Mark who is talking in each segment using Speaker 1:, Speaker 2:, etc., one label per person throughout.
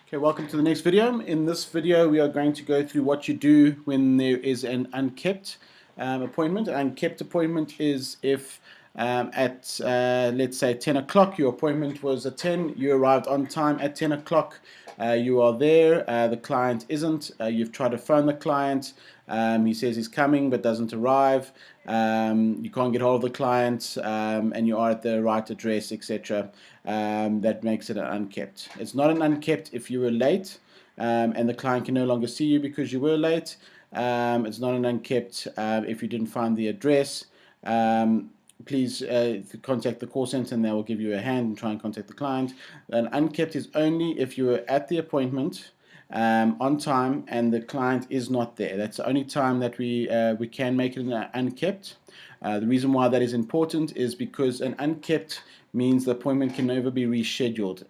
Speaker 1: Okay, welcome to the next video. In this video, we are going to go through what you do when there is an unkept appointment. An unkept appointment is if at, let's say, 10 o'clock, your appointment was at 10, you arrived on time at 10 o'clock, you are there, the client isn't, you've tried to phone the client, he says he's coming but doesn't arrive, you can't get hold of the client, and you are at the right address, etc. That makes it an unkept. It's not an unkept if you were late and the client can no longer see you because you were late. It's not an unkept if you didn't find the address. Please contact the call center and they will give you a hand and try and contact the client. An unkept is only if you were at the appointment on time and the client is not there. That's the only time that we can make it an unkept. The reason why that is important is because an unkept means the appointment can never be rescheduled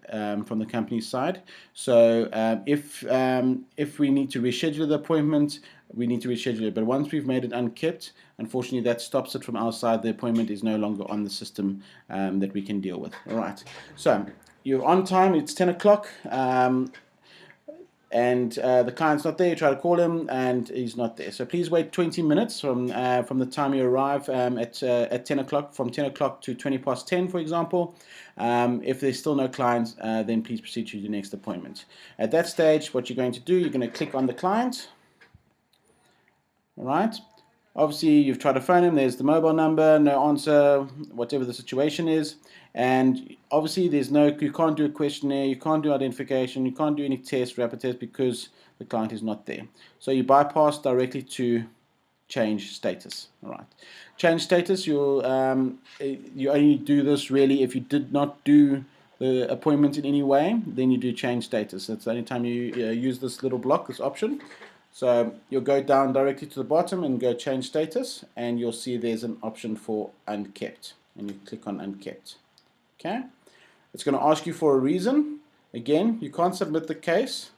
Speaker 1: from the company's side. So if we need to reschedule the appointment, we need to reschedule it. But once we've made it unkept, unfortunately that stops it from our side. The appointment is no longer on the system that we can deal with. All right. So you're on time. It's 10 o'clock. And the client's not there. You try to call him and he's not there. So please wait 20 minutes from the time you arrive at 10 o'clock, from 10 o'clock to 20 past 10, for example. If there's still no client, then please proceed to your next appointment. At that stage, what you're going to do, you're going to click on the client. All right. Obviously, you've tried to phone him. There's the mobile number, no answer, whatever the situation is. And obviously, you can't do a questionnaire, you can't do identification, you can't do any test, rapid test, because the client is not there. So you bypass directly to change status. All right. Change status, you only do this really if you did not do the appointment in any way, then you do change status. That's the only time you use this little block, this option. So you'll go down directly to the bottom and go change status, and you'll see there's an option for unkept, and you click on unkept. Okay, it's going to ask you for a reason. Again, you can't submit the case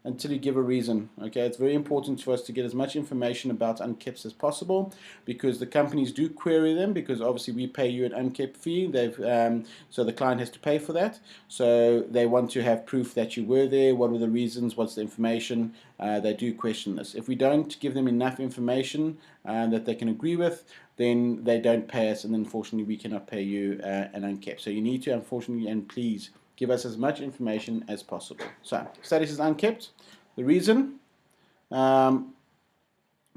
Speaker 1: until you give a reason. Okay, it's very important for us to get as much information about unkept as possible, because the companies do query them, because obviously we pay you an unkept fee. So the client has to pay for that. So they want to have proof that you were there. What were the reasons? What's the information? They do question this. If we don't give them enough information that they can agree with, then they don't pay us, and unfortunately we cannot pay you an unkept. So you need to, unfortunately, and please, give us as much information as possible. So, status is unkept. The reason, client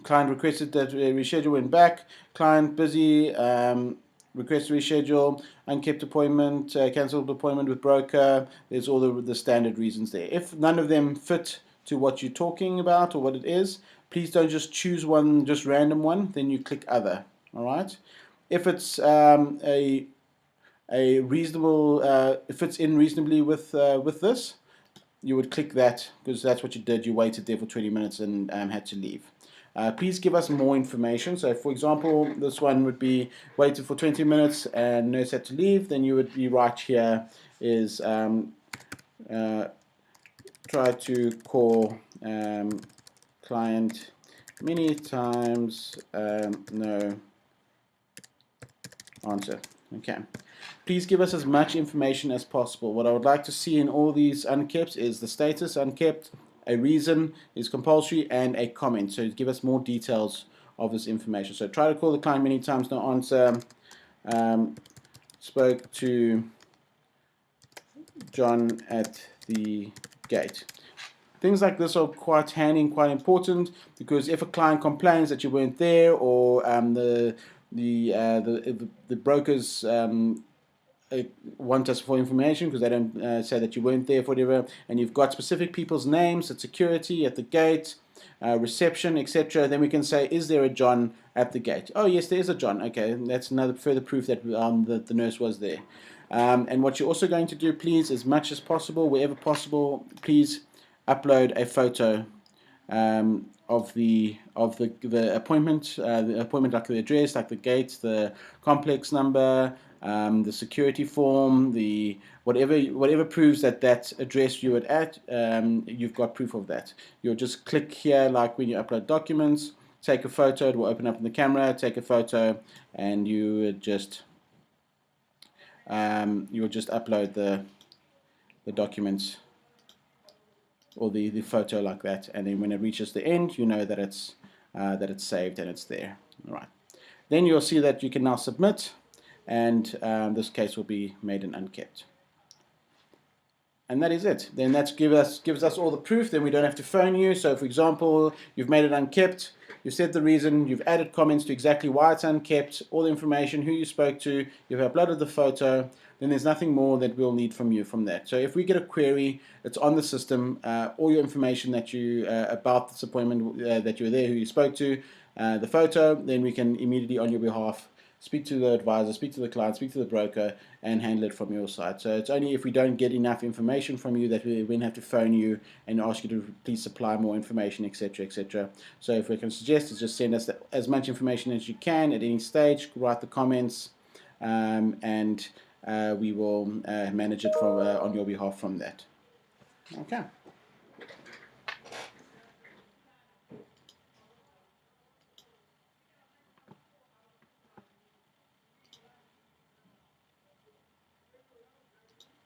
Speaker 1: requested that reschedule, went back. Client busy, request to reschedule, unkept appointment, cancelled appointment with broker. There's all the standard reasons there. If none of them fit to what you're talking about or what it is, please don't just choose one, just random one. Then you click other. All right. If it's a reasonable, it fits in reasonably with this, you would click that, because that's what you did. You waited there for 20 minutes and had to leave. Please give us more information. So, for example, this one would be waited for 20 minutes and nurse had to leave. Then you would be right here is try to call client many times, no answer. Okay. Please give us as much information as possible. What I would like to see in all these unkept is the status unkept, a reason is compulsory, and a comment. So give us more details of this information. So try to call the client many times, no answer. Spoke to John at the gate. Things like this are quite handy and quite important, because if a client complains that you weren't there, or the brokers want us for information because they don't say that you weren't there for whatever, and you've got specific people's names at security, at the gate, reception, etc., then we can say, is there a John at the gate? Oh yes, there is a John. Okay, that's another further proof that the nurse was there. And what you're also going to do, please, as much as possible, wherever possible, please upload a photo of the appointment, like the address, like the gate, the complex number, the security form, the whatever proves that address you were at, you've got proof of that. You'll just click here, like when you upload documents, take a photo, it will open up in the camera, take a photo, and you would just upload the documents or the photo like that, and then when it reaches the end, you know that it's saved and it's there. All right. Then you'll see that you can now submit, and this case will be made in Unkept. And that is it. Then that gives us all the proof. Then we don't have to phone you. So, for example, you've made it unkept. You've said the reason. You've added comments to exactly why it's unkept. All the information, who you spoke to. You've uploaded the photo. Then there's nothing more that we'll need from you from that. So if we get a query, it's on the system. All your information that you about this appointment that you were there, who you spoke to, the photo. Then we can immediately on your behalf speak to the advisor, speak to the client, speak to the broker, and handle it from your side. So it's only if we don't get enough information from you that we then have to phone you and ask you to please supply more information, etc., etc. So if we can suggest is just send us as much information as you can at any stage, write the comments, and we will manage it from on your behalf from that. Okay.